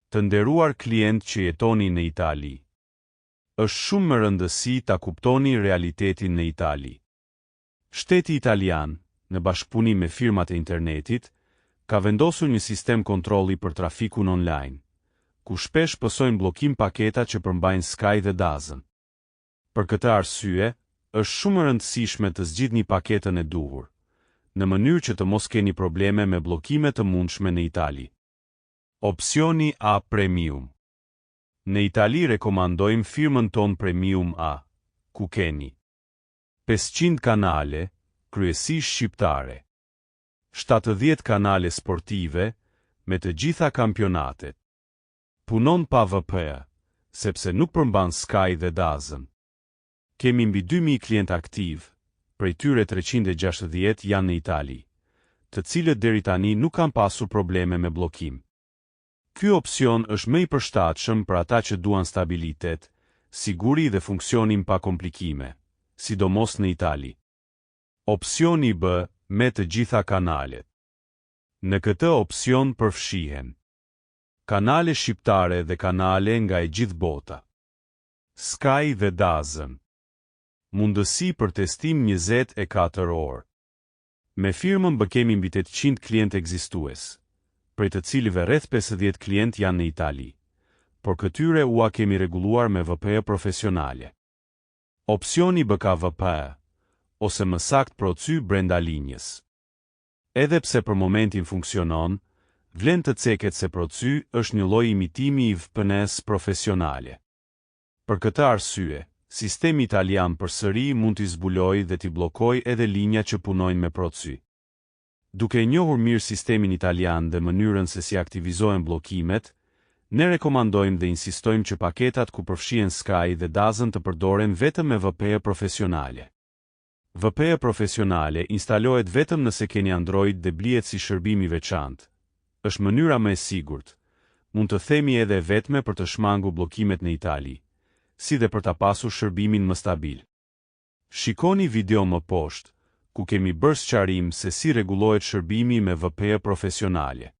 Të nderuar klient që jetoni në Itali. Është shumë më rëndësi ta kuptoni realitetin në Itali. Shteti italian, në bashkëpunim me firmat e internetit, ka vendosur një sistem kontrolli për trafikun online, ku shpesh pësojnë bllokim paketa që përmbajnë Sky dhe Dazn. Për këtë arsye, është shumë e rëndësishme të zgjidhni paketën e duhur, në mënyrë që të mos keni probleme me bllokime të mundshme në Itali. Opsioni A Premium. Në Itali rekomandojmë firmën ton Premium A, ku keni 500 kanale, kryesisht shqiptare, 70 kanale sportive, me të gjitha kampionatet. Punon pa VPN, sepse nuk përmban Sky dhe Dazn. Kemi mbi 2000 klient aktiv, prej tyre 360 janë në Itali, të cilët deri tani nuk kanë pasur probleme me bllokim. Ky opsion është më i përshtatshëm për ata që duan stabilitet, siguri dhe funksionin pa komplikime, sidomos në Itali. Opsioni B, me të gjitha kanalet. Në këtë opsion përfshihen kanale shqiptare dhe kanale nga e gjithë bota, Sky dhe Dazn. Mundësi për testim 24 orë. Me firmën B kemi mbi 800 klient ekzistues, prej të cilive rreth 50 klient janë në Itali, por këtyre ua kemi reguluar me VPN profesionale. Opsioni B ka VPN, ose më sakt procy brenda linjës. Edhe pse për momentin funksionon, vlen të ceket se procy është një lloj imitimi i VPN-s profesionale. Për këtë arsye, sistemi italian përsëri mund t'i zbulojë dhe t'i bllokojë edhe linja që punojnë me procy. Duke njohur mirë sistemin italian dhe mënyrën se si aktivizohen bllokimet, ne rekomandojmë dhe insistojmë që paketat ku përfshihen Sky dhe Dazn të përdoren vetëm me VPN profesionale. VPN profesionale instalohet vetëm nëse keni Android dhe blihet si shërbim i veçantë. Është mënyra më e sigurt, mund të themi edhe vetme për të shmangur bllokimet në Itali, si dhe për ta pasur shërbimin më stabil. Shikoni video më poshtë, ku kemi bërë sqarim se si rregullohet shërbimi me VPN profesionale.